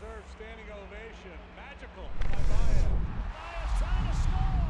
deserved standing ovation. Magical by Baez. Baez trying to score.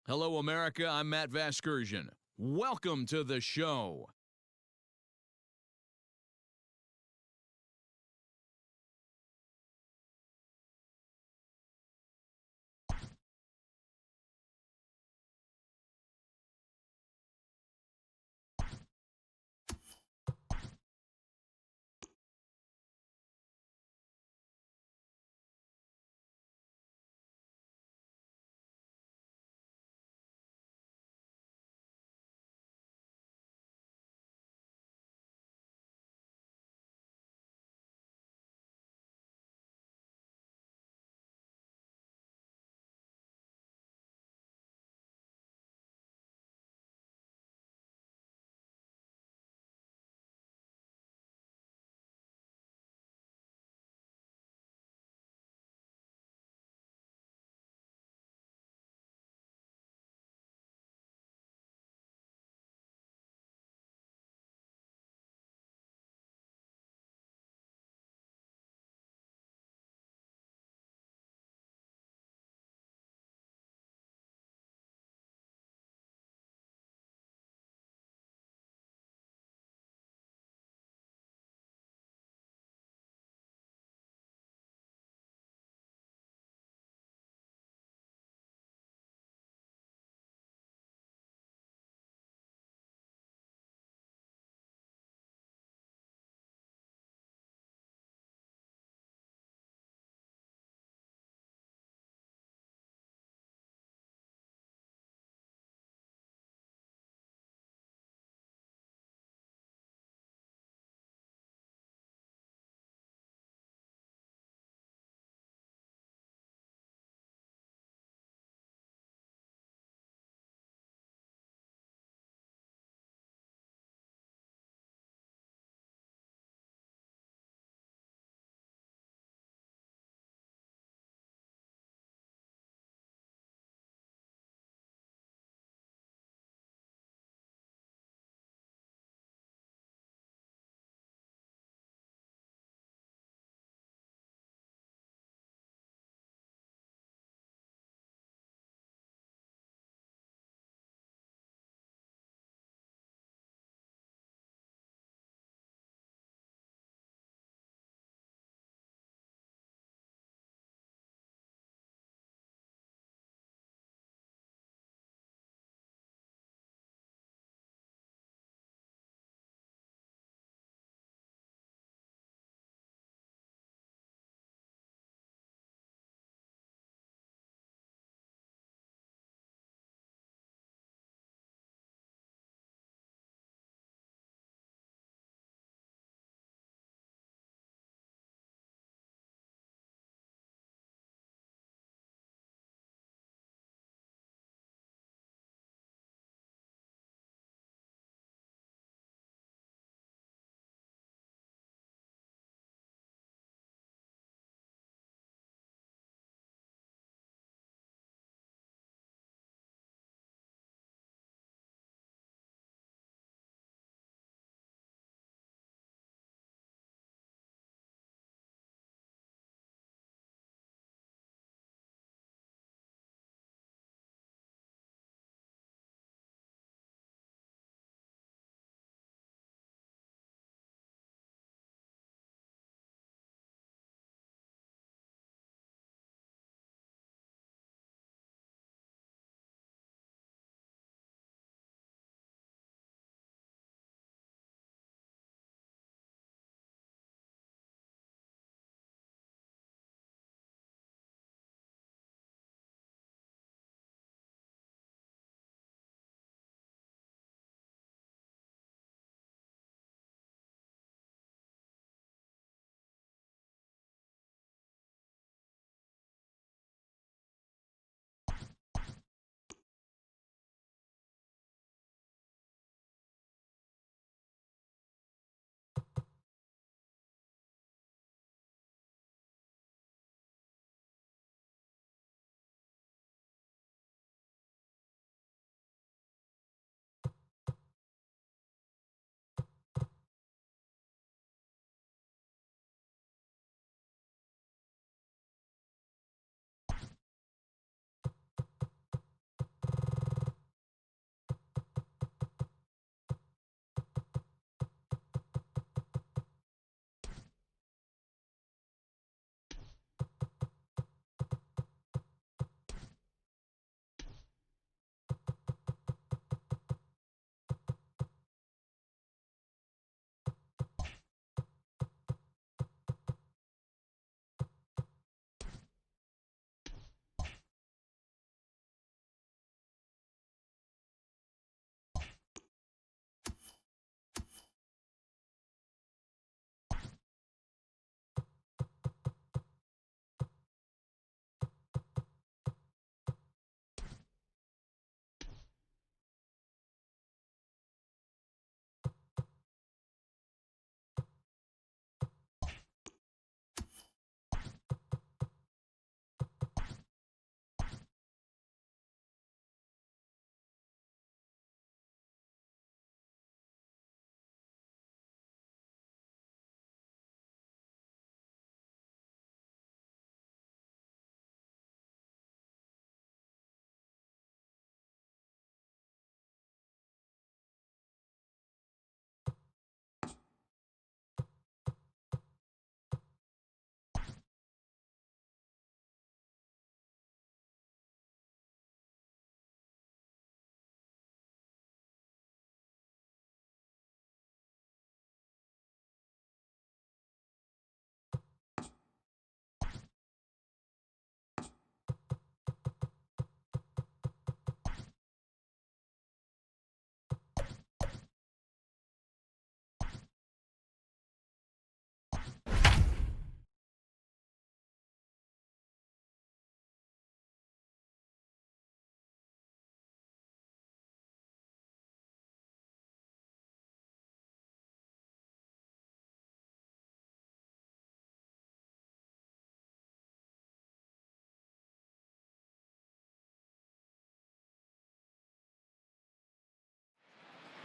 Hello, America. I'm Matt Vasgersian. Welcome to the show.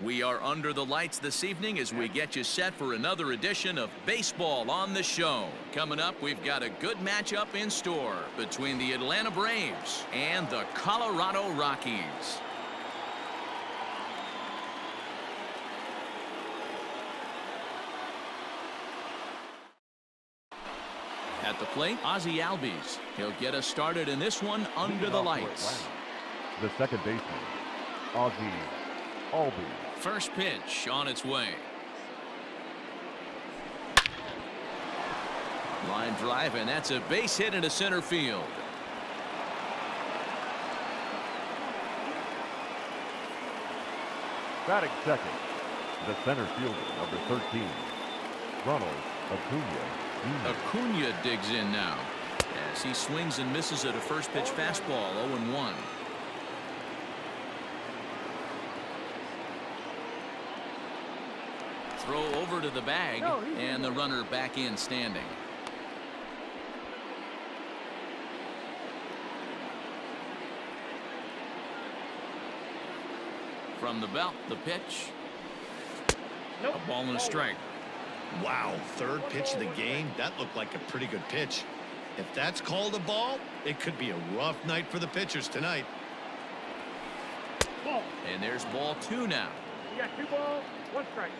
We are under the lights this evening as we get you set for another edition of Baseball on the Show. Coming up, we've got a good matchup in store between the Atlanta Braves and the Colorado Rockies. At the plate, Ozzie Albies. He'll get us started in this one under the lights. The second baseman, Ozzie Albies. First pitch on its way. Line drive, and that's a base hit into center field. Batting second, the center fielder, number 13, Ronald Acuna. Acuna digs in now as he swings and misses at a first pitch fastball. 0-1. Throw over to the bag, and the runner back in standing. From the belt, the pitch. A ball and a strike. Wow, third pitch of the game. That looked like a pretty good pitch. If that's called a ball, it could be a rough night for the pitchers tonight. Ball. And there's ball 2 now. You got 2 balls, 1 strike.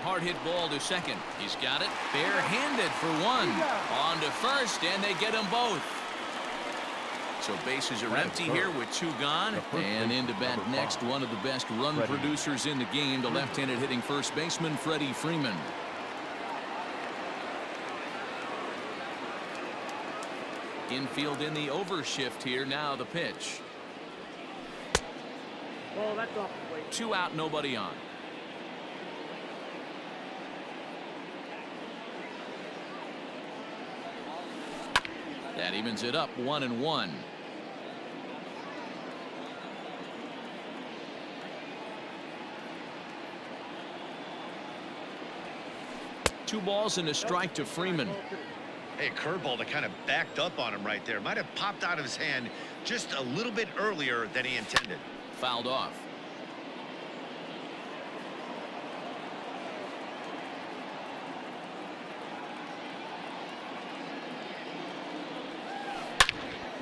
Hard hit ball to second. He's got it. Barehanded for 1. On to first, and they get them both. So bases are empty here with 2 gone. And into bat next, one of the best run producers in the game, the left-handed hitting first baseman, Freddie Freeman. Infield in the overshift here. Now the pitch. Well, that's off the plate. 2 out, nobody on. That evens it up, 1-1. Two balls and a strike to Freeman. Hey, a curveball that kind of backed up on him right there. Might have popped out of his hand just a little bit earlier than he intended. Fouled off.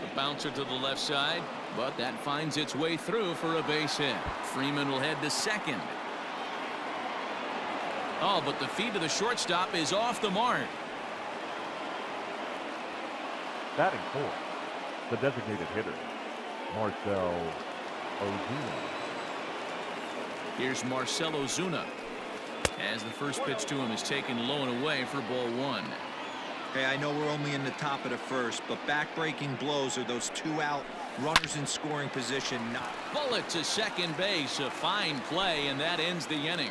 The bouncer to the left side, but that finds its way through for a base hit. Freeman will head to second. Oh, but the feed to the shortstop is off the mark. Batting fourth, the designated hitter, Marcell Ozuna. Here's Marcell Ozuna as the first pitch to him is taken low and away for ball 1. Hey, I know we're only in the top of the first, but back-breaking blows are those 2 out runners in scoring position. Bullet to second base, a fine play, and that ends the inning.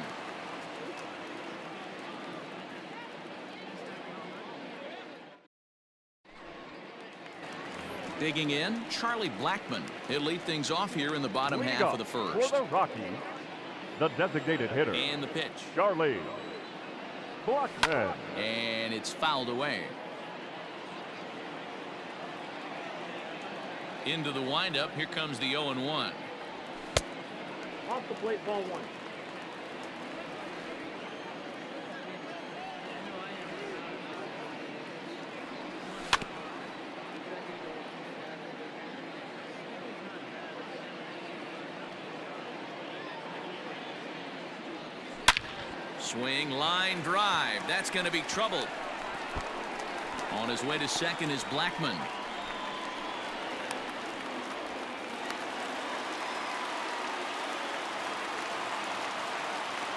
Digging in, Charlie Blackmon. He'll lead things off here in the bottom half of the first. For the Rockies, the designated hitter, And the pitch. Charlie Blackmon. And it's fouled away. Into the windup, here comes the 0-1. Off the plate, ball 1. Swing, line drive. That's going to be trouble. On his way to second is Blackmon.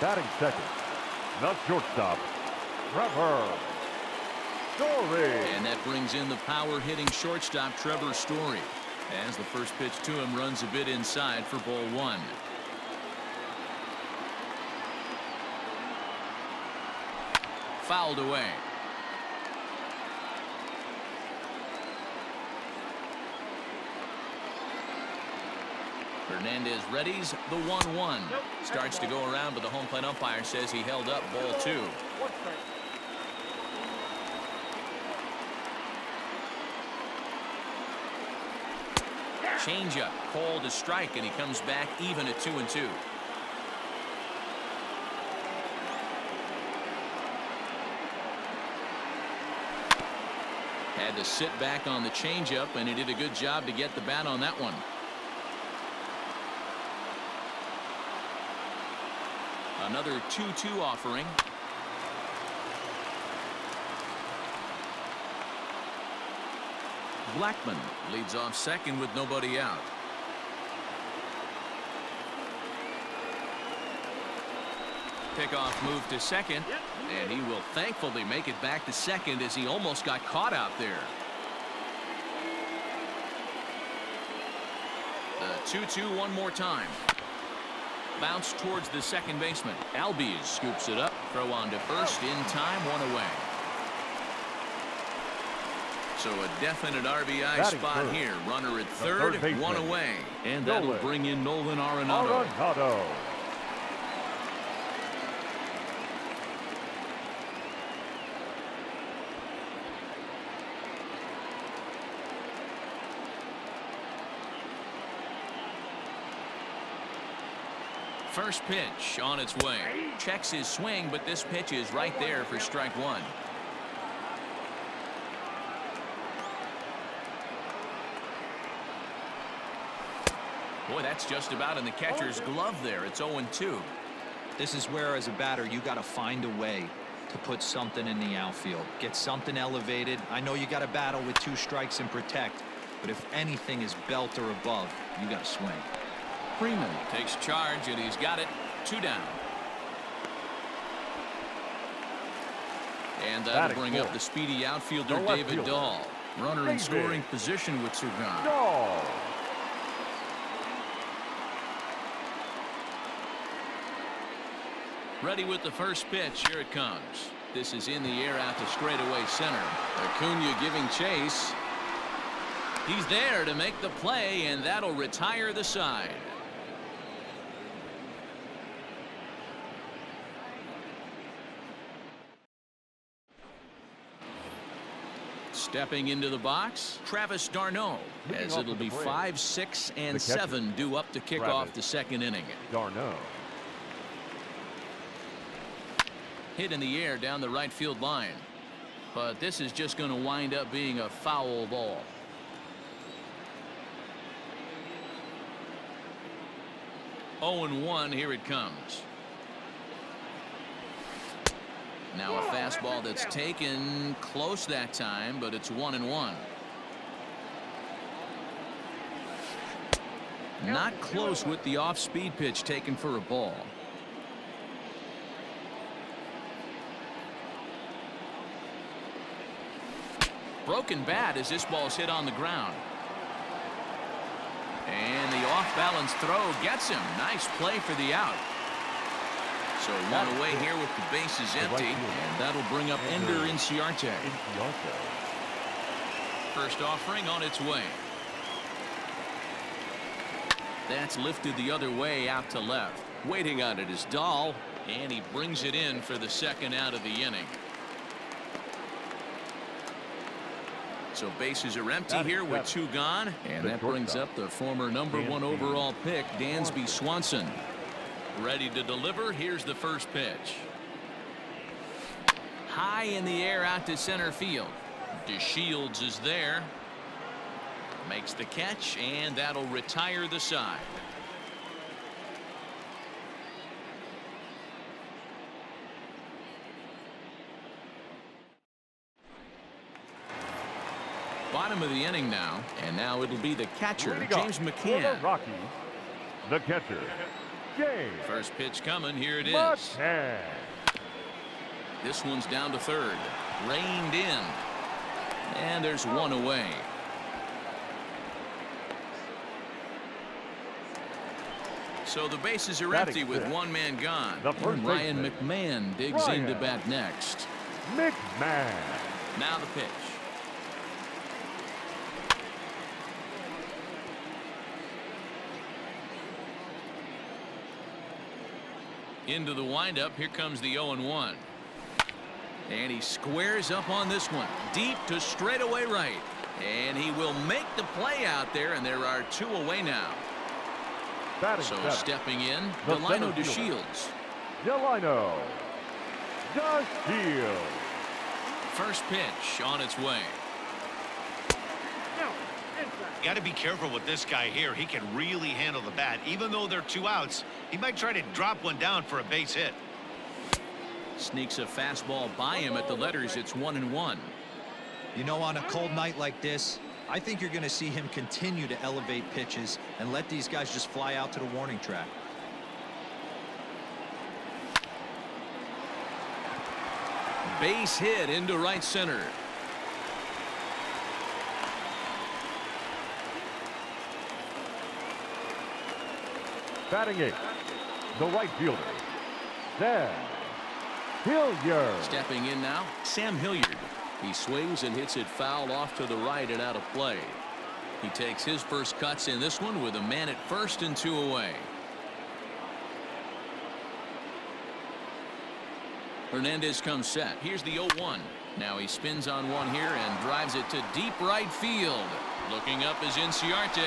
Batting second, the shortstop, Trevor Story. And that brings in the power hitting shortstop, Trevor Story, as the first pitch to him runs a bit inside for ball 1. Fouled away. Hernandez readies the 1-1. Starts to go around, but the home plate umpire says he held up ball 2. 1 strike. Changeup called a strike, and he comes back even at 2-2. Had to sit back on the changeup, and he did a good job to get the bat on that one. Another 2-2 offering. Blackman leads off second with nobody out. Pickoff move to second, and he will thankfully make it back to second as he almost got caught out there. The 2-2 one more time. Bounce towards the second baseman. Albies scoops it up. Throw on to first in time, one away. So a definite RBI Batting spot first. here. Runner at third, one away. And that'll bring in Nolan Arenado. First pitch on its way. Checks his swing, but this pitch is right there for strike one. Boy, that's just about in the catcher's glove there. It's 0-2. This is where, as a batter, you got to find a way to put something in the outfield. Get something elevated. I know you got to battle with 2 strikes and protect, but if anything is belt or above, you got to swing. Freeman takes charge, and he's got it. 2 down. And that'll bring up the speedy outfielder David Dahl. Runner in scoring position with 2 gone. Ready with the first pitch. Here it comes. This is in the air out to straightaway center. Acuna giving chase. He's there to make the play, and that'll retire the side. Stepping into the box, Travis d'Arnaud, as it'll be 5, 6, and 7 due up to kick off the second inning. d'Arnaud. Hit in the air down the right field line, but this is just going to wind up being a foul ball. Oh, and 1. Here it comes. Now a fastball that's taken close that time, but it's 1-1. Not close with the off-speed pitch taken for a ball. Broken bat as this ball's hit on the ground. And the off-balance throw gets him. Nice play for the out. So 1 away here with the bases empty, and that'll bring up Ender Inciarte. First offering on its way. That's lifted the other way out to left. Waiting on it is Dahl, and he brings it in for the second out of the inning. So bases are empty here with 2 gone, and that brings up the former #1 overall pick, Dansby Swanson. Ready to deliver. Here's the first pitch. High in the air out to center field. DeShields is there. Makes the catch, and that'll retire the side. Bottom of the inning now, and now it'll be the catcher, James McCann. The catcher, James. First pitch coming. Here it is. McCann. This one's down to third. Reined in. And there's 1 away. So the bases are empty with 1 man gone. And Ryan McMahon digs into bat next. McMahon. Now the pitch. Into the windup. Here comes the 0-1. And he squares up on this one. Deep to straightaway right. And he will make the play out there, and there are 2 away now. Batting So seventh, stepping in, the Delino center fielder. DeShields. Delino DeShields. First pitch on its way. Now, inside. Got to be careful with this guy here. He can really handle the bat. Even though there are 2 outs, he might try to drop one down for a base hit. Sneaks a fastball by him at the letters. It's 1-1. You know, on a cold night like this, I think you're going to see him continue to elevate pitches and let these guys just fly out to the warning track. Base hit into right center. Batting eighth, the right fielder, Sam Hilliard. Stepping in now, Sam Hilliard. He swings and hits it foul off to the right and out of play. He takes his first cuts in this one with a man at first and 2 away. Hernandez comes set. Here's the 0-1. Now he spins on one here and drives it to deep right field. Looking up is Inciarte.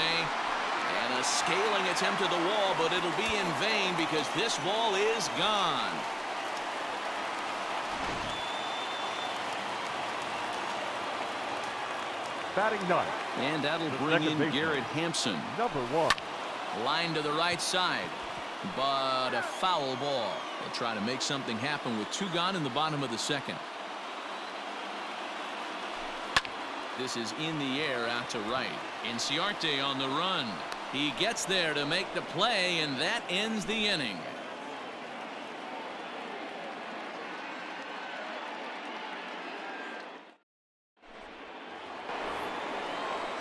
And a scaling attempt to the wall, but it'll be in vain because this ball is gone. Batting ninth, And that'll the bring second in baseman, Garrett Hampson. number 1. Line to the right side, but a foul ball. They'll try to make something happen with 2 gone in the bottom of the second. This is in the air out to right. Inciarte on the run. He gets there to make the play, and that ends the inning.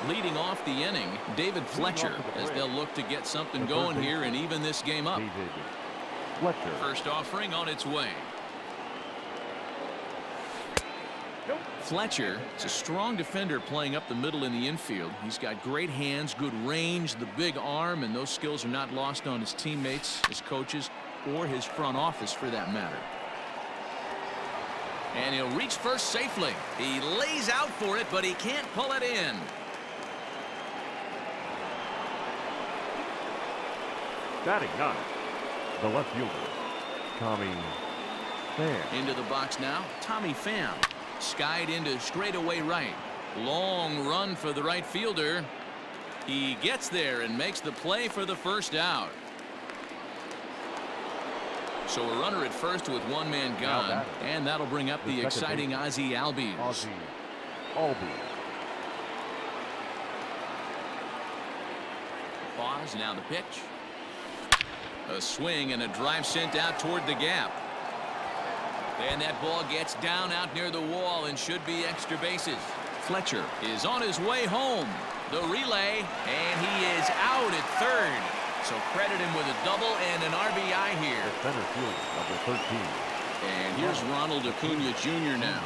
Leading off the inning, David Fletcher, as they'll look to get something going here and even this game up. David Fletcher. First offering on its way. Fletcher is a strong defender playing up the middle in the infield. He's got great hands, good range, the big arm, and those skills are not lost on his teammates, his coaches, or his front office for that matter. And he'll reach first safely. He lays out for it, but he can't pull it in. Batting ninth, the left fielder, Tommy Pham. Into the box now, Tommy Pham. Skied into straightaway right. Long run for the right fielder. He gets there and makes the play for the first out. So a runner at first with 1 man gone, and that'll bring up the exciting Ozzie Albies. Ozzie Albies. Pause, now the pitch. A swing and a drive sent out toward the gap. And that ball gets down out near the wall and should be extra bases. Fletcher is on his way home. The relay, and he is out at third. So credit him with a double and an RBI here. The center fielder, number 13. And here's Ronald Acuna Jr. now.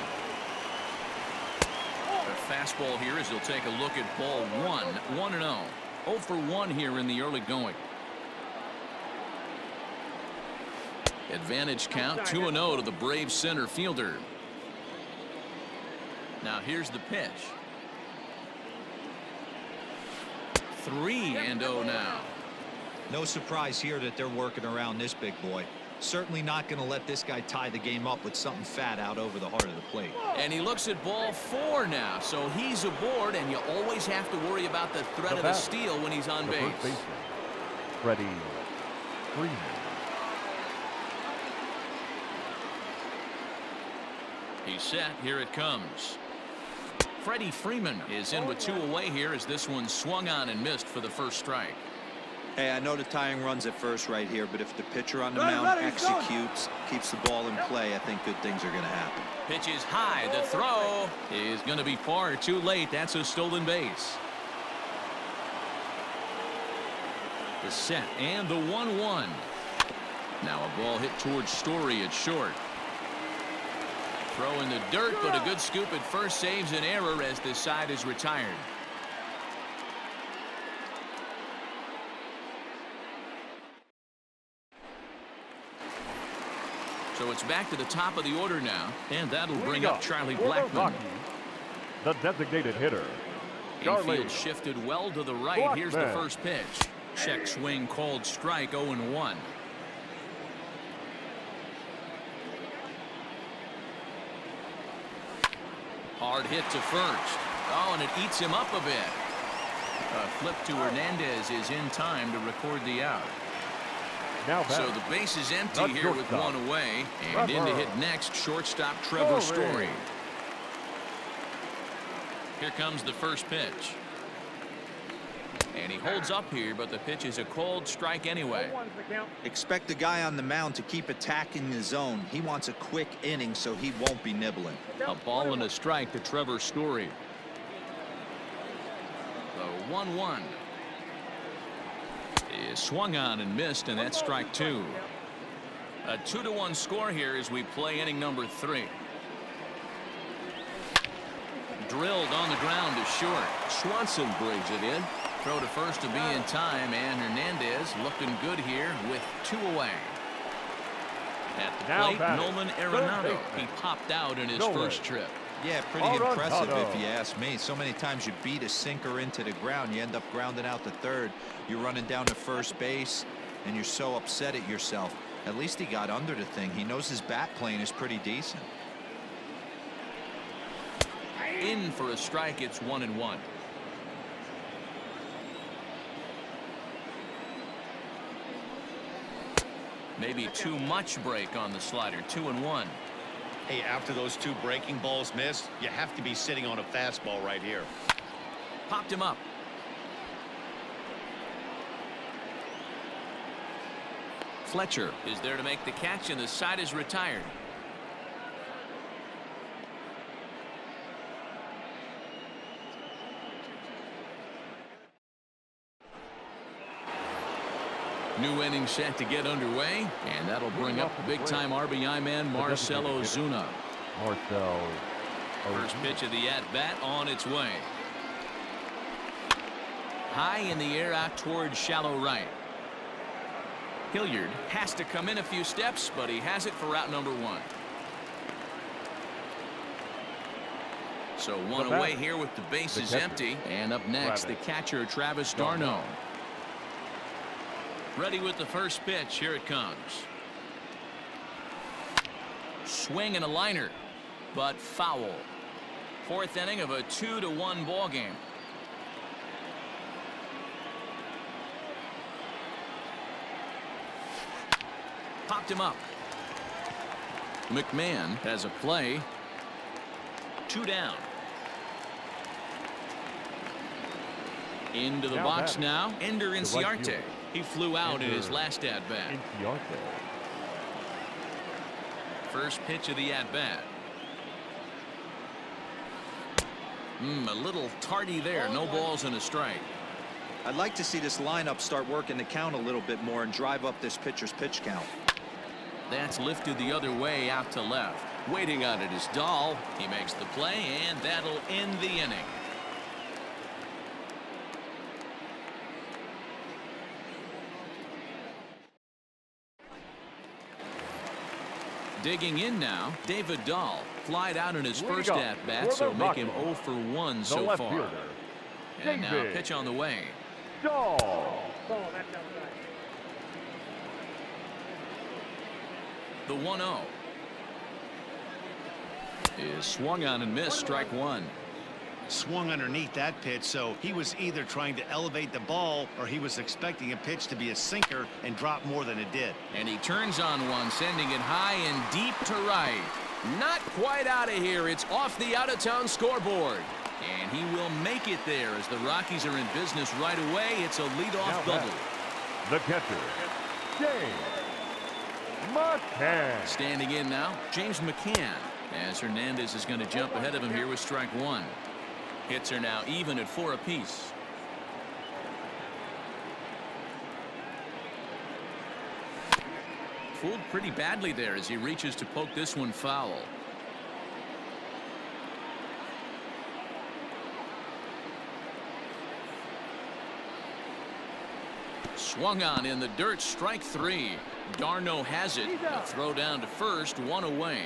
The fastball here as he'll take a look at ball 1. 1-0. 0 for 1 here in the early going. Advantage count 2-0 to the Braves center fielder. Now here's the pitch. 3-0 now. No surprise here that they're working around this big boy. Certainly not going to let this guy tie the game up with something fat out over the heart of the plate. And he looks at ball 4 now, so he's aboard, and you always have to worry about the threat of a steal when he's on the base. first baseman, Freddie Freeman. He's set. Here it comes. Freddie Freeman is in with 2 away here as this one swung on and missed for the first strike. Hey, I know the tying runs at first right here, but if the pitcher on the mound executes, keeps the ball in play, I think good things are going to happen. Pitch is high. The throw is going to be far too late. That's a stolen base. The set and the 1-1. Now a ball hit towards Story at short. Throw in the dirt, but a good scoop at first saves an error as this side is retired. So it's back to the top of the order now, and that'll bring up Charlie Blackmon. The designated hitter, Charlie. Infield shifted well to the right. Walk Here's man. the first pitch. Check swing called strike, 0-1. Hard hit to first. Oh, and it eats him up a bit. A flip to Hernandez is in time to record the out. Now So back. the base is empty Not here with shortstop. one away. And in to hit next, shortstop Trevor Story. Here comes the first pitch. And he holds up here, but the pitch is a called strike anyway. 1's the count. Expect the guy on the mound to keep attacking the zone. He wants a quick inning, so he won't be nibbling. A ball and a strike to Trevor Story. The 1-1 is swung on and missed, and that's strike 2. A 2-1 score here as we play inning number 3. Drilled on the ground to short. Swanson brings it in. Throw to first to be in time, and Hernandez looking good here with 2 away. At the Now plate, batting. Nolan Third Arenado. baseman. He popped out in his Nolan. first trip. Yeah, pretty All-run impressive Toto. if you ask me. So many times you beat a sinker into the ground, you end up grounding out to third. You're running down to first base, and you're so upset at yourself. At least he got under the thing. He knows his bat playing is pretty decent. In for a strike, it's 1-1. Maybe too much break on the slider. 2-1. Hey, after those 2 breaking balls missed, you have to be sitting on a fastball right here. Popped him up. Fletcher is there to make the catch, and the side is retired. New inning set to get underway, and that'll bring up big-time RBI man Marcell Ozuna. Marcell. First pitch of the at-bat on its way. High in the air out towards shallow right. Hilliard has to come in a few steps, but he has it for out number 1. So one The away batter. here with the bases The catcher. empty. And up next, the Travis. catcher, Travis d'Arnaud. Ready with the first pitch. Here it comes. Swing and a liner, but foul. 4th inning of a 2-1 ball game. Popped him up. McMahon has a play. 2 down. Into the Now box batting. now. Ender The right Inciarte. fielder. He flew out in his Ender last at bat. Inciarte. First pitch of the at bat. A little tardy there. No balls and a strike. I'd like to see this lineup start working the count a little bit more and drive up this pitcher's pitch count. That's lifted the other way out to left. Waiting on it is Dahl. He makes the play, and that'll end the inning. Digging in now, David Dahl. Flied out in his first Leadoff at bat, for so the make him Rockies. 0 for 1 The so left far. fielder. And now David pitch on the way. Dahl. Ball, that's outside. The 1-0 is swung on and missed. Strike 1. Swung underneath that pitch, so he was either trying to elevate the ball or he was expecting a pitch to be a sinker and drop more than it did. And he turns on one, sending it high and deep to right. Not quite out of here. It's off the out-of-town scoreboard. And he will make it there as the Rockies are in business right away. It's a leadoff Now double. The catcher, James McCann. Standing in now, James McCann, as Hernandez is going to jump ahead of him here with strike 1. Hits are now even at 4 apiece. Fooled pretty badly there as he reaches to poke this one foul. Swung on in the dirt, strike 3. d'Arnaud has it. A throw down to first, 1 away.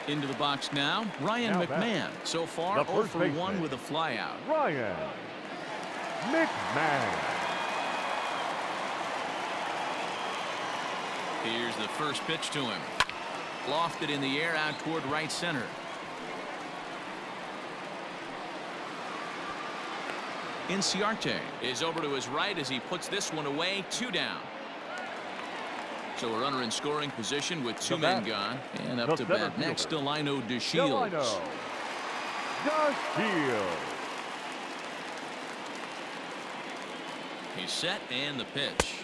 Into the box now, Ryan Now McMahon. So far, the 0 first for baseman. 1 with a flyout. Ryan McMahon. Here's the first pitch to him. Lofted in the air out toward right center. Inciarte is over to his right as he puts this one away. 2 down. So a runner in scoring position with 2 men gone. And up to bat next, Delino DeShields. DeShields. He's set and the pitch.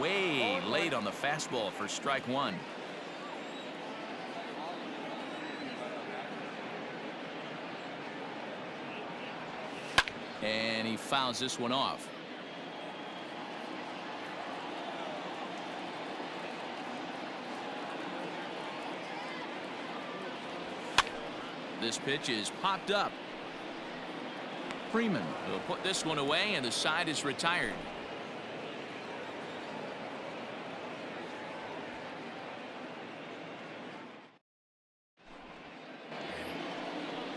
Way late on the fastball for strike 1. And he fouls this one off. This pitch is popped up. Freeman will put this one away, and the side is retired.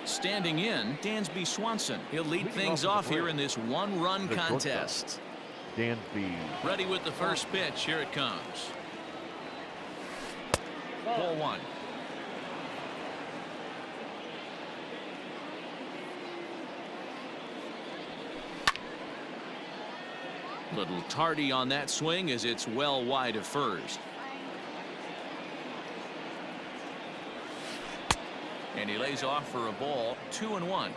Standing in, Dansby Swanson. He'll lead things off here in this 1-run contest. Dansby. Ready with the first pitch. Here it comes. Ball 1. Little tardy on that swing as it's well wide of first. And he lays off for a ball. 2-1.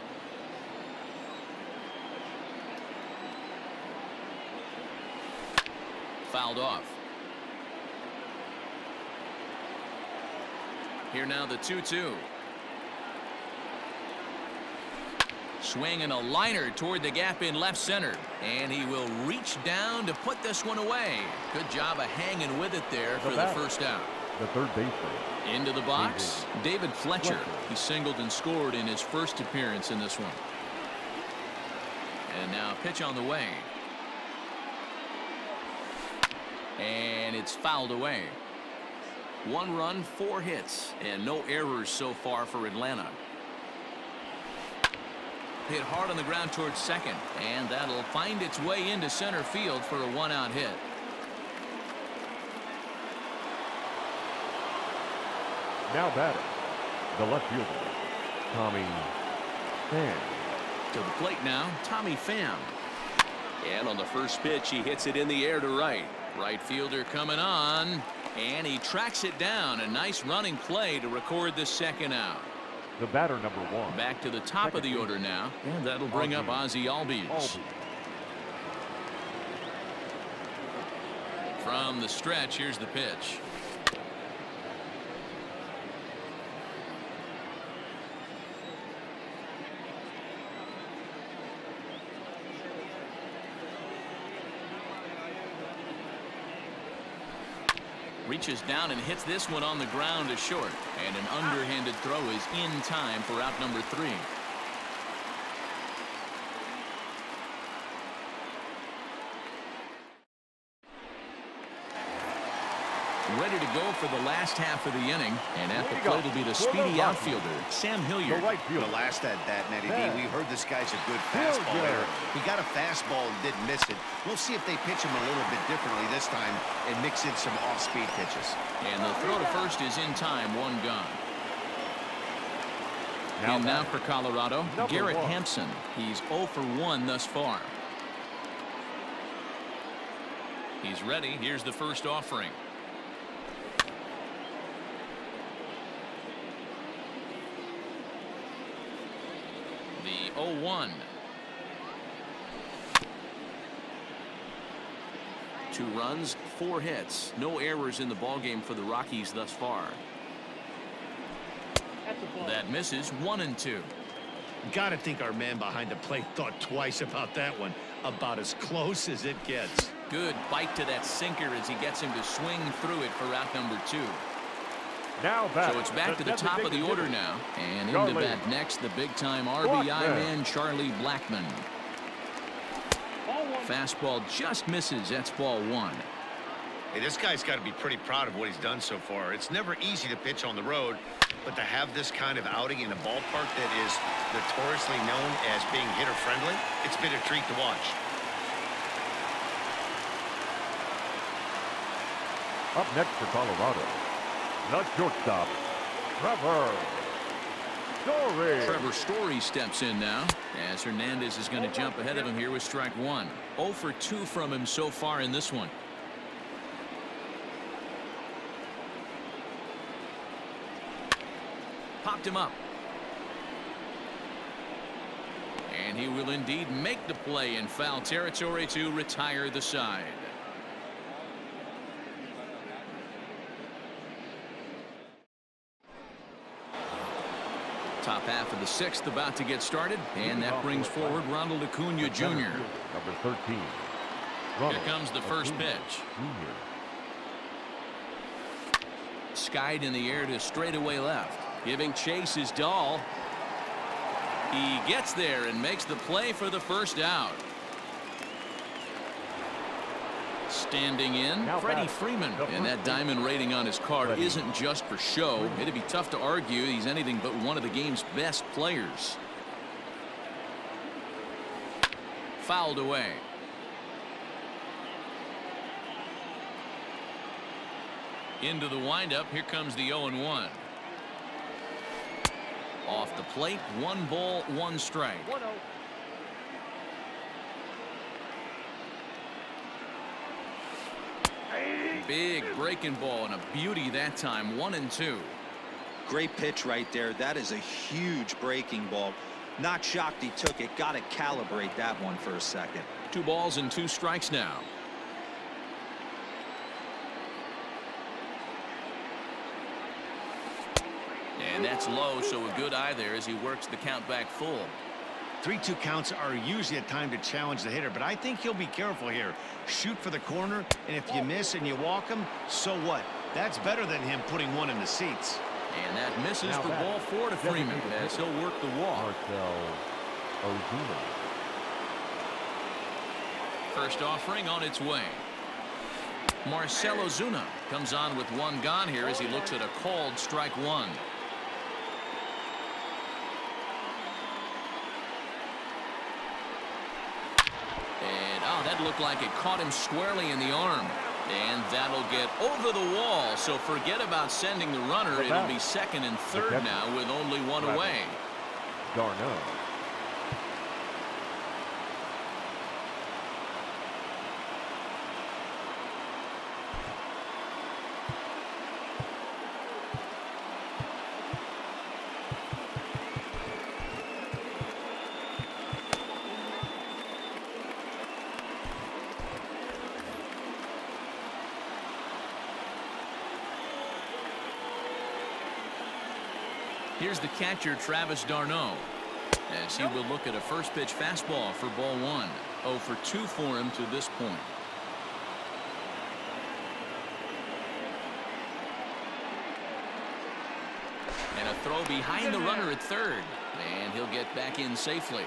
Fouled off. Here now the 2-2. Swing and a liner toward the gap in left center. And he will reach down to put this one away. Good job of hanging with it there for the first out. The third baseman. Into the box, David Fletcher. He singled and scored in his first appearance in this one. And now pitch on the way. And it's fouled away. 1 run, 4 hits, and no errors so far for Atlanta. Hit hard on the ground towards second, and that'll find its way into center field for a 1-out hit. Now batting, the left fielder, Tommy Pham. To the plate now, Tommy Pham. And on the first pitch, he hits it in the air to right. Right fielder coming on, and he tracks it down. A nice running play to record the second out. The batter, number 1. Back to the top of the order now, and that'll bring up Ozzie Albies. From the stretch, here's the pitch. Reaches down and hits this one on the ground to short, and an underhanded throw is in time for out number 3. Ready to go for the last half of the inning, and at the plate will be the speedy outfielder Sam Hilliard. The last at that, Matty D, we heard this guy's a good fastball hitter. He got a fastball and didn't miss it. We'll see if they pitch him a little bit differently this time and mix in some off-speed pitches. And the throw to first is in time. 1 gone. Now for Colorado, Garrett Hampson. He's 0 for 1 thus far. He's ready. Here's the first offering. The 0-1. 2 runs, 4 hits. No errors in the ballgame for the Rockies thus far. That misses. 1-2. Gotta think our man behind the plate thought twice about that one. About as close as it gets. Good bite to that sinker as he gets him to swing through it for out number 2. Now so it's back to the top of the order now. And into bat next, the big-time RBI man, Charlie Blackmon. Fastball just misses. That's ball 1. Hey, this guy's got to be pretty proud of what he's done so far. It's never easy to pitch on the road, but to have this kind of outing in a ballpark that is notoriously known as being hitter-friendly, it's been a treat to watch. Up next for Colorado, the shortstop, Trevor Story. Trevor Story steps in now as Hernandez is going to jump ahead of him here with strike one. 0 for 2 from him so far in this one. Popped him up. And he will indeed make the play in foul territory to retire the side. Top half of the 6th about to get started, and that brings forward Ronald Acuna Jr. Number 13. Here comes the first pitch. Skied in the air to straightaway left. Giving chase is Dahl. He gets there and makes the play for the first out. Standing in, Freddie Freeman, and that diamond rating on his card isn't just for show. It'd be tough to argue he's anything but one of the game's best players. Fouled away. Into the windup, here comes the 0-1. Off the plate, 1 ball, 1 strike. Big breaking ball and a beauty that time. 1-2. Great pitch right there. That is a huge breaking ball. Not shocked he took it. Got to calibrate that one for a second. 2 balls and 2 strikes now. And that's low, so a good eye there as he works the count back full. 3-2 counts are usually a time to challenge the hitter, but I think he'll be careful here. Shoot for the corner, and if you miss and you walk him, so what? That's better than him putting one in the seats. And that misses for ball 4 to Freeman as he'll work the walk. First offering on its way. Marcell Ozuna comes on with 1 gone here as he looks at a called strike 1. That looked like it caught him squarely in the arm. And that'll get over the wall. So forget about sending the runner. It'll be 2nd and 3rd now with only 1 away. Darno. Here's the catcher, Travis d'Arnaud, as he will look at a first pitch fastball for ball 1. 0 for 2 for him to this point. And a throw behind the runner at 3rd. And he'll get back in safely.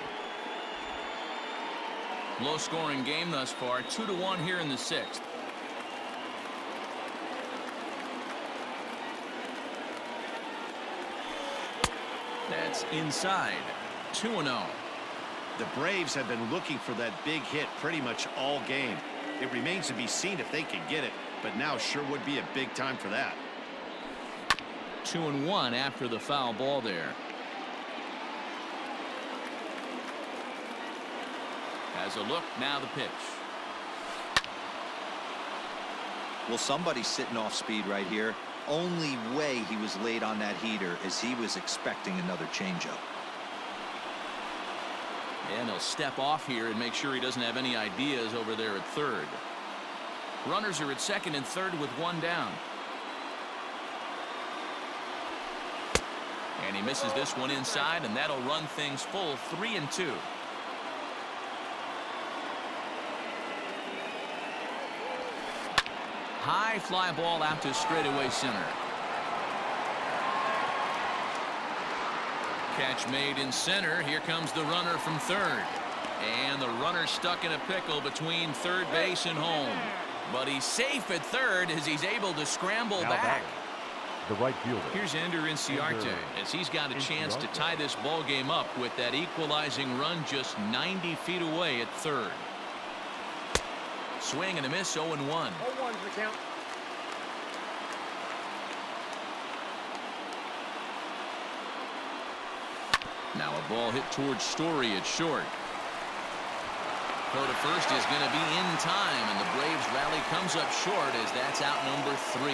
Low scoring game thus far. 2-1 here in the 6th. That's inside. 2-0. The Braves have been looking for that big hit pretty much all game. It remains to be seen if they can get it, but now sure would be a big time for that. 2-1 after the foul ball there. Has a look, now the pitch. Well, somebody's sitting off speed right here. Only way he was late on that heater is he was expecting another changeup. And he'll step off here and make sure he doesn't have any ideas over there at 3rd. Runners are at 2nd and 3rd with 1 down. And he misses this one inside, and that'll run things full. 3-2. High fly ball out to straightaway center. Catch made in center. Here comes the runner from 3rd. And the runner stuck in a pickle between 3rd base and home. But he's safe at third as he's able to scramble Now back. batting, the right fielder. Here's Ender Inciarte as he's got a chance to tie this ball game up with that equalizing run just 90 feet away at third. Swing and a miss, 0-1. 0-1's the count. Now a ball hit towards Story at short. Throw to first is going to be in time, and the Braves rally comes up short as that's out number 3.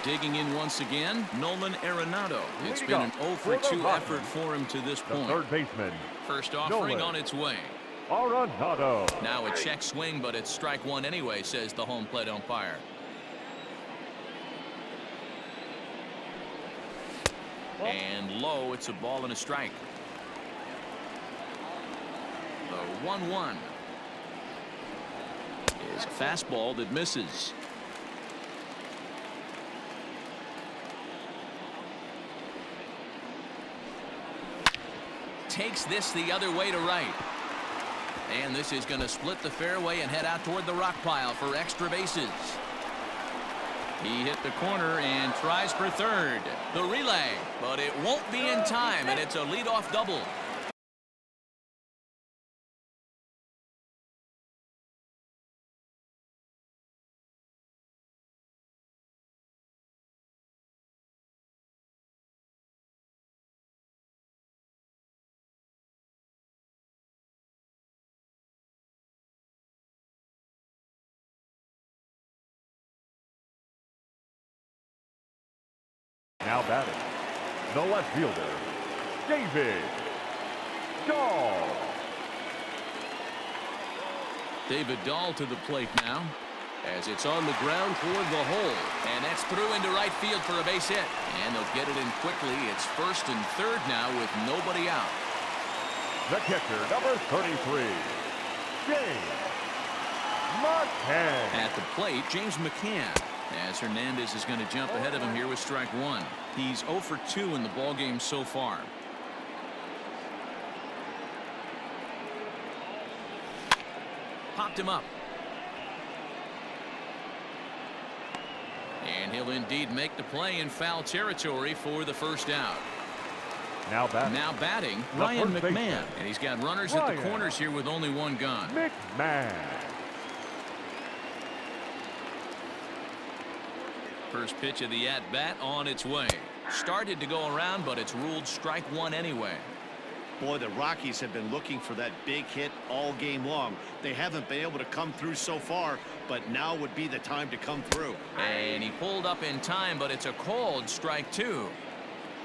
Digging in once again, Nolan Arenado. It's been an 0-for-2 effort for him to this The point. third baseman, First offering Nolan on its way. Arenado. Now a check swing, but it's strike one anyway, says the home plate umpire. And low, it's a ball and a strike. The 1-1 is a fastball that misses. Takes this the other way to right. And this is going to split the fairway and head out toward the rock pile for extra bases. He hit the corner and tries for third. The relay, but it won't be in time, and it's a leadoff double. Now batting, the left fielder, David Dahl. David Dahl to the plate now as it's on the ground toward the hole, and that's through into right field for a base hit, and they'll get it in quickly. It's first and third now with nobody out. The catcher, number 33, James McCann. At the plate, James McCann, as Hernandez is going to jump ahead of him here with strike one. He's 0-for-2 in the ballgame so far. Popped him up. And he'll indeed make the play in foul territory for the first out. Now batting, the Ryan first McMahon. baseman. And he's got runners at the corners here with only one gone. McMahon. First pitch of the at-bat on its way. Started to go around, but it's ruled strike one anyway. Boy, the Rockies have been looking for that big hit all game long. They haven't been able to come through so far, but now would be the time to come through. And he pulled up in time, but it's a called strike two.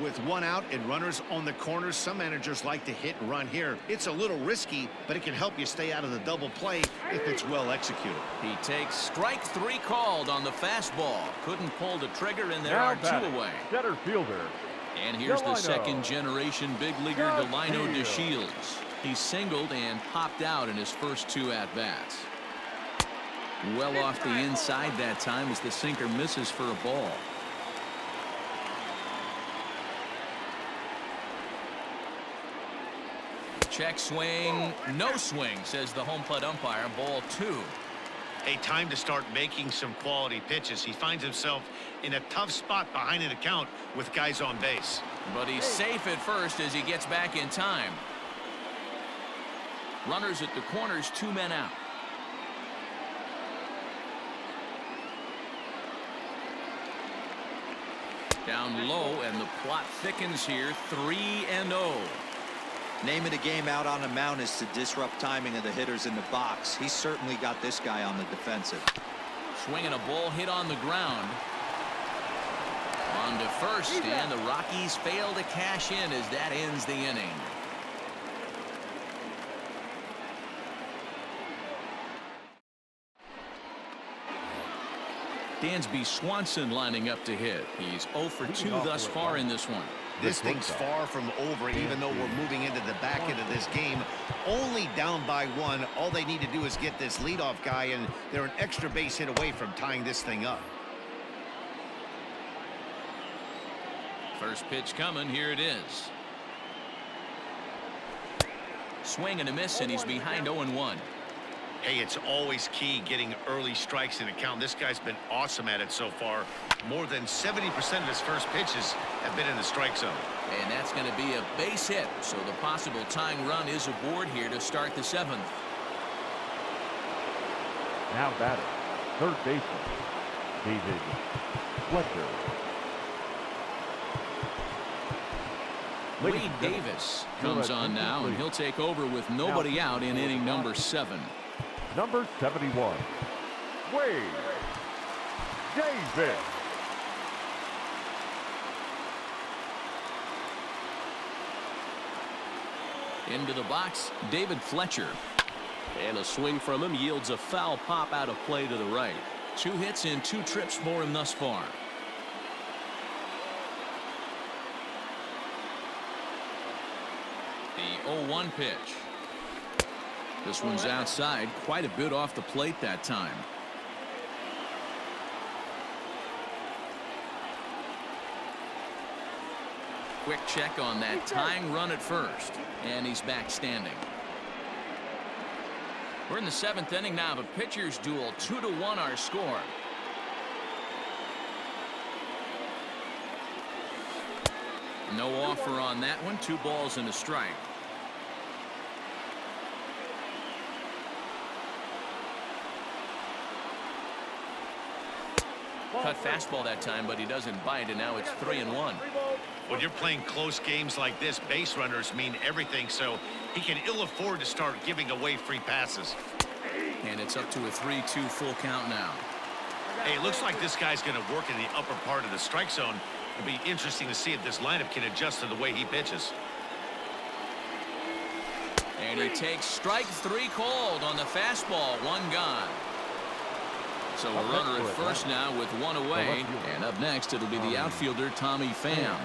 With one out and runners on the corners, some managers like to hit and run here. It's a little risky, but it can help you stay out of the double play if it's well executed. He takes strike three called on the fastball. Couldn't pull the trigger, and there Now are two batting, away. center fielder. And here's the Delino. second-generation big leaguer Delino Delino. DeShields. He singled and popped out in his first two at-bats. Well off the inside that time as the sinker misses for a ball. Check swing, no swing, says the home plate umpire. Ball two. A time to start making some quality pitches. He finds himself in a tough spot behind an account with guys on base. But he's safe at first as he gets back in time. Runners at the corners, two men out. Down low, and the plot thickens here, 3-0. Name of the game out on the mound is to disrupt timing of the hitters in the box. He's certainly got this guy on the defensive. Swinging a ball hit on the ground. On to first, and the Rockies fail to cash in as that ends the inning. Dansby Swanson lining up to hit. He's 0-for-2 thus far in this one. This thing's far from over, even though we're moving into the back end of this game. Only down by one. All they need to do is get this leadoff guy, and they're an extra base hit away from tying this thing up. First pitch coming. Here it is. Swing and a miss, and he's behind 0-1. Hey, it's always key getting early strikes in the count. This guy's been awesome at it so far. More than 70% of his first pitches have been in the strike zone. And that's going to be a base hit, so the possible tying run is aboard here to start the 7th. Now batting, third baseman, David Fletcher. Wade Davis comes on now, and he'll take over with nobody out in inning number 7. Number 71, Wade Davis. Into the box, David Fletcher. And a swing from him yields a foul pop out of play to the right. 2 hits and 2 trips for him thus far. The 0-1 pitch. This one's outside, quite a bit off the plate that time. Quick check on that tying run at first, and he's back standing. We're in the 7th inning now of a pitcher's duel. 2-1 our score. No offer on that one. 2 balls and a strike. Cut fastball that time, but he doesn't bite, and now it's 3-1. When you're playing close games like this, base runners mean everything, so he can ill afford to start giving away free passes. And it's up to a 3-2 full count now. Hey, it looks like this guy's going to work in the upper part of the strike zone. It'll be interesting to see if this lineup can adjust to the way he pitches. And he takes strike 3 called on the fastball. 1 gone. So a runner at first now with 1 away. And up next, it'll be the outfielder, Tommy Pham.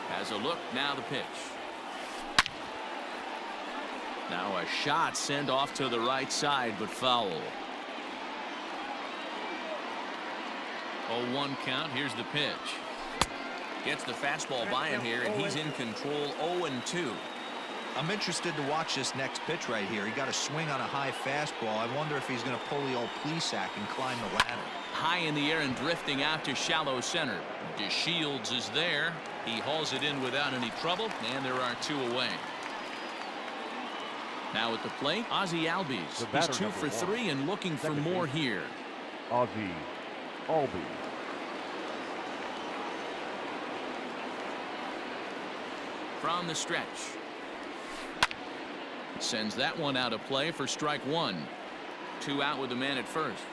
Has a look, now the pitch. Now a shot sent off to the right side, but foul. 0-1 count, here's the pitch. Gets the fastball by him here, and he's in control. 0-2. I'm interested to watch this next pitch right here. He got a swing on a high fastball. I wonder if he's going to pull the old Plesac and climb the ladder. High in the air and drifting out to shallow center. DeShields is there. He hauls it in without any trouble, and there are 2 away. Now at the plate, Ozzie Albies. He's 2 for 3 and looking for more here. Ozzie Albies. From the stretch. Sends that one out of play for strike 1. 2 out with the man at first.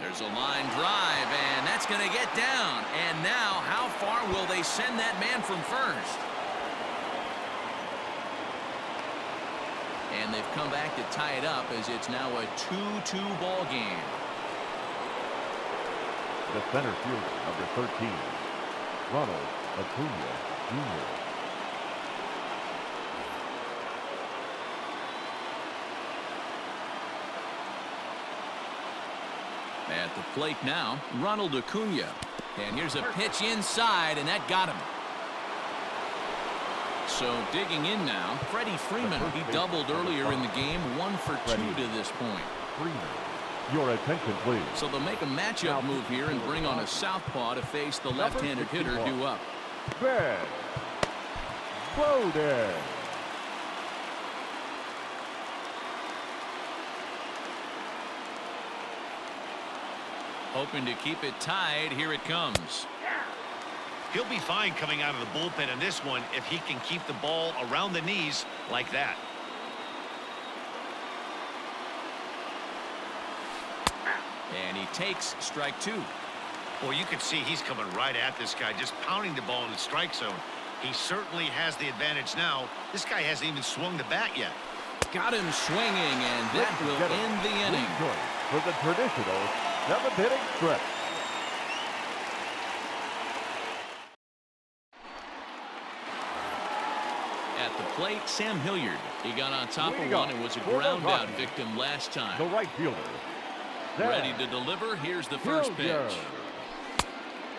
There's a line drive, and that's going to get down. And now, how far will they send that man from first? And they've come back to tie it up as it's now a 2-2 ball game. The center fielder, number 13, Ronald Acuna Jr. At the plate now, Ronald Acuna. And here's a pitch inside, and that got him. So digging in now, Freddie Freeman. He doubled earlier in the game, 1 for 2 to this point. Freeman. Your attention, please. So they'll make a matchup move here and bring on a southpaw to face the left-handed hitter due up. Ben Bowden. Hoping to keep it tied. Here it comes. He'll be fine coming out of the bullpen in this one if he can keep the ball around the knees like that. And he takes strike 2. Well, you can see he's coming right at this guy, just pounding the ball in the strike zone. He certainly has the advantage now. This guy hasn't even swung the bat yet. Got him swinging, and that will end the inning. For the traditional 7th inning stretch. At the plate, Sam Hilliard. He got on top of one and was a ground out victim last time. The right fielder, Ready to deliver. Here's the first pitch.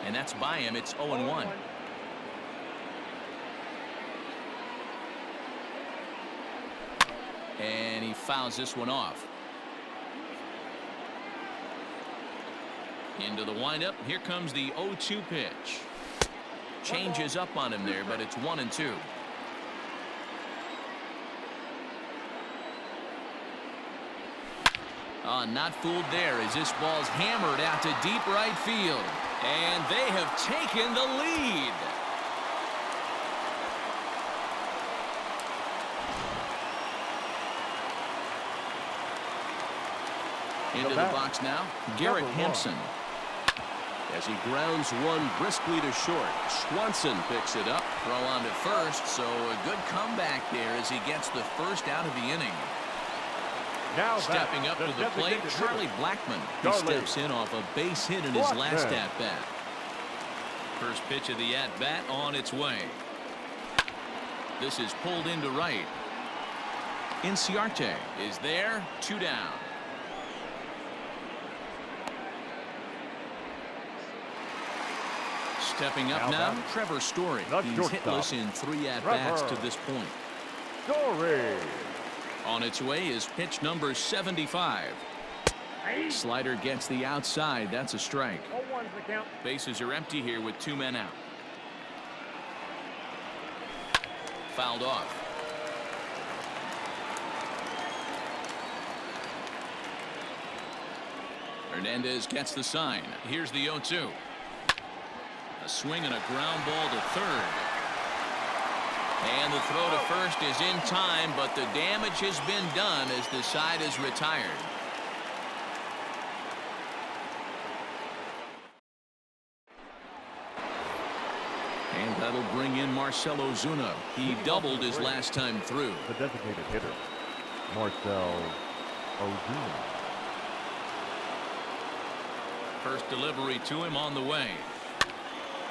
And that's by him. It's 0-1. And he fouls this one off. Into the windup. Here comes the 0-2 pitch. Changes up on him there, but it's 1-2. Not fooled there as this ball's hammered out to deep right field. And they have taken the lead. Into the box now, Garrett Hampson. As he grounds one briskly to short, Swanson picks it up. Throw on to first, so a good comeback there as he gets the first out of the inning. Now stepping up to the plate, Charlie Blackmon. He steps in off a base hit in his last at-bat. First pitch of the at-bat on its way. This is pulled into right. Inciarte is there, 2 down. Stepping up now, Trevor Story. He's hitless in 3 at-bats to this point. Story. On its way is pitch number 75. Slider gets the outside. That's a strike. 0-1's the count. Bases are empty here with 2 men out. Fouled off. Hernandez gets the sign. Here's the 0-2. A swing and a ground ball to third. And the throw to first is in time, but the damage has been done as the side is retired. And that'll bring in Marcell Ozuna. He doubled his last time through. The designated hitter, Marcell Ozuna. First delivery to him on the way.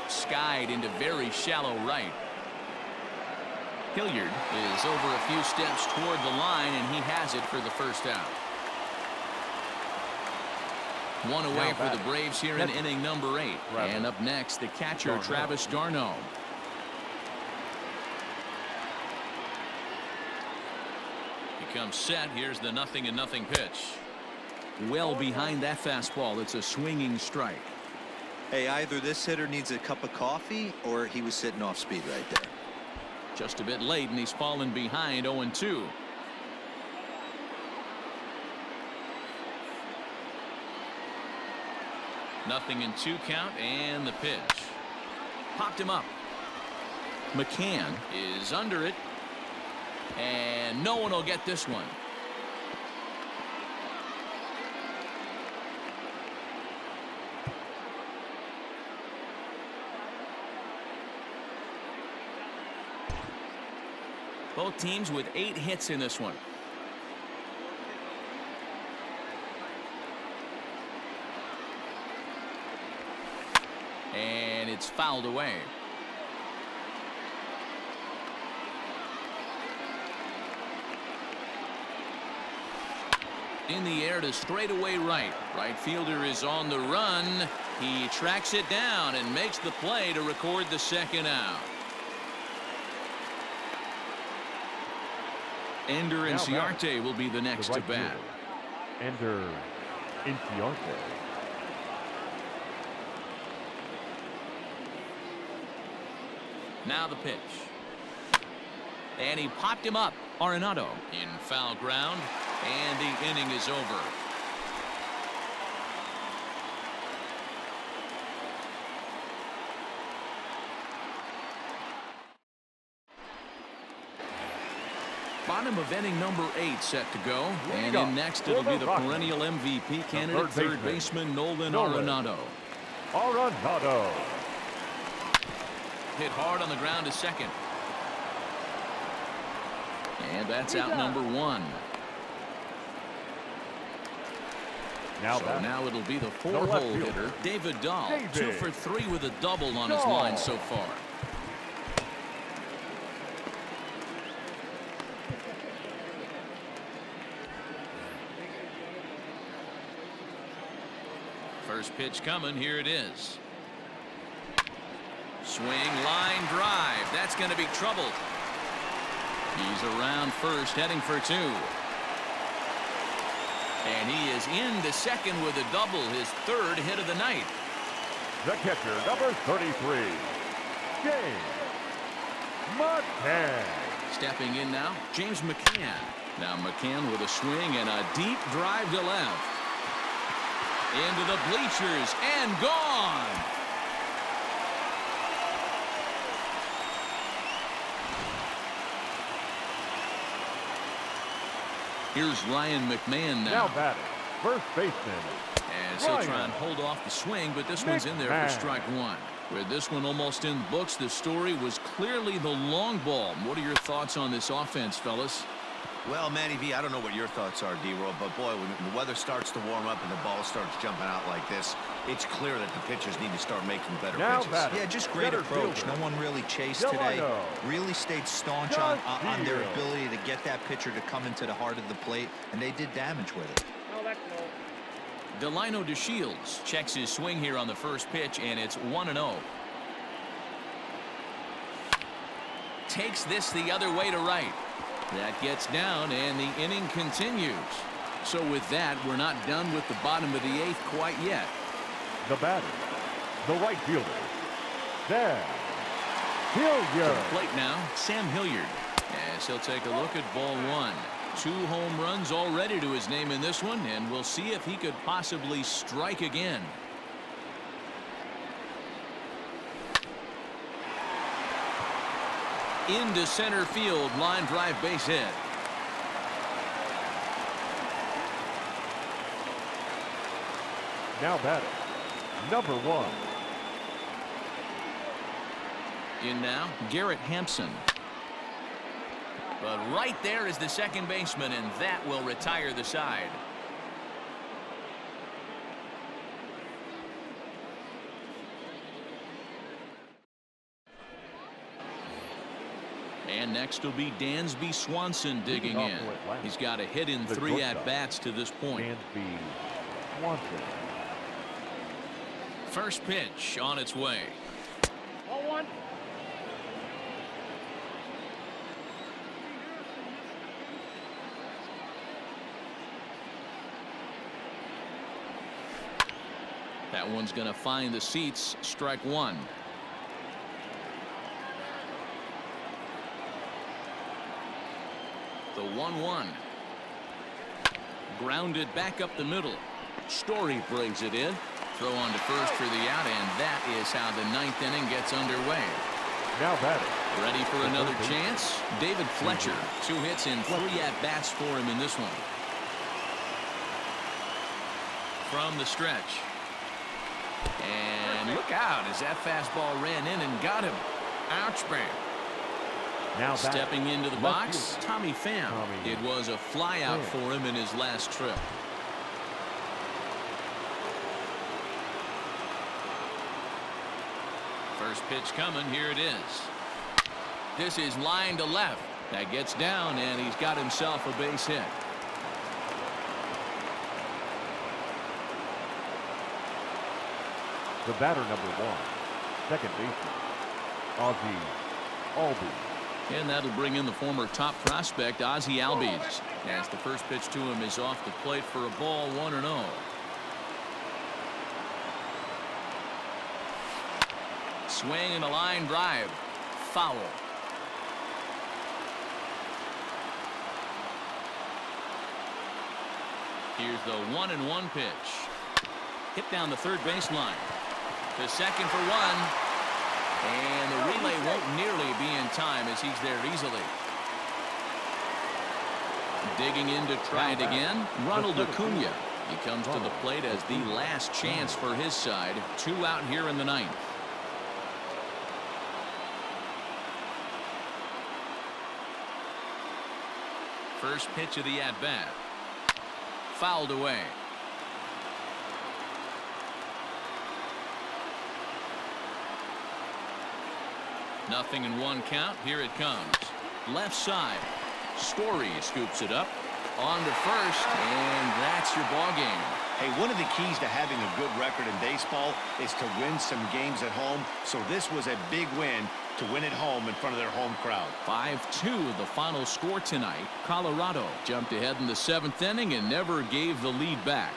Skied into very shallow right. Hilliard is over a few steps toward the line, and he has it for the first out. One away for the Braves here in inning number 8. And up next, the catcher, Travis d'Arnaud. He comes set. Here's the 0-0 pitch. Well behind that fastball. It's a swinging strike. Hey, either this hitter needs a cup of coffee or he was sitting off speed right there. Just a bit late, and he's fallen behind 0-2. Nothing in 2 count, and the pitch. Popped him up. McCann is under it. And no one will get this one. Both teams with 8 hits in this one. And it's fouled away. In the air to straightaway right. Right fielder is on the run. He tracks it down and makes the play to record the second out. Ender Inciarte will be the next to bat. Ender Inciarte. Now the pitch. And he popped him up. Arenado in foul ground. And the inning is over. Bottom of inning number 8 set to go. And in next it'll be the perennial MVP candidate, third baseman Nolan Arenado. Arenado. Hit hard on the ground to second. And that's out number 1. Now it'll be the 4-hole hitter, David Dahl. 2 for 3 with a double on his line so far. First pitch coming. Here it is. Swing, line drive. That's going to be trouble. He's around first, heading for 2. And he is into second with a double, his 3rd hit of the night. The catcher, number 33, James McCann. Stepping in now, James McCann. Now McCann with a swing and a deep drive to left. Into the bleachers and gone. Here's Ryan McMahon now. Now batting, first baseman. And he'll try and hold off the swing, but this one's in there for strike 1. With this one almost in the books, the story was clearly the long ball. What are your thoughts on this offense, fellas? Well, Matty V, I don't know what your thoughts are, D-Roll, but boy, when the weather starts to warm up and the ball starts jumping out like this, it's clear that the pitchers need to start making better pitches. Yeah, just great approach. No one really chased today. Really stayed staunch on their ability to get that pitcher to come into the heart of the plate, and they did damage with it. Oh, that's no. Delino DeShields checks his swing here on the first pitch, and it's 1-0. Takes this the other way to right. That gets down, and the inning continues. So with that, we're not done with the bottom of the 8th quite yet. The batter, the right fielder, Sam Hilliard. To the plate now, Sam Hilliard. As he'll take a look at ball 1. 2 home runs already to his name in this one, and we'll see if he could possibly strike again. Into center field, line drive, base hit. Now batting, number 1. In now, Garrett Hampson. But right there is the second baseman, and that will retire the side. And next will be Dansby Swanson digging in. He's got a hit in 3 at-bats to this point. Dansby Swanson. First pitch on its way. 0-1. That one's going to find the seats. Strike 1. The 1-1. Grounded back up the middle. Story brings it in. Throw on to first for the out, and that is how the 9th inning gets underway. Now batting. Ready for another chance? David Fletcher. 2 hits and 3 at-bats for him in this one. From the stretch. And look out as that fastball ran in and got him. Ouch, man. Now stepping into the box, Tommy Pham. It was a fly out for him in his last trip. First pitch coming. Here it is. This is line to left. That gets down, and he's got himself a base hit. The batter, number 1, second baseman, Ozzie Albies. And that'll bring in the former top prospect, Ozzie Albies, as the first pitch to him is off the plate for a ball, 1-0. Swing and a line drive. Foul. Here's the 1-1 pitch. Hit down the third baseline. To second for 1. And the relay won't nearly be in time as he's there easily. Digging in to try it again, Ronald Acuna. He comes to the plate as the last chance for his side. 2 out here in the 9th. First pitch of the at-bat. Fouled away. Nothing in 1 count. Here it comes. Left side. Story scoops it up. On to first, and that's your ball game. Hey, one of the keys to having a good record in baseball is to win some games at home. So this was a big win to win at home in front of their home crowd. 5-2 the final score tonight. Colorado jumped ahead in the 7th inning and never gave the lead back.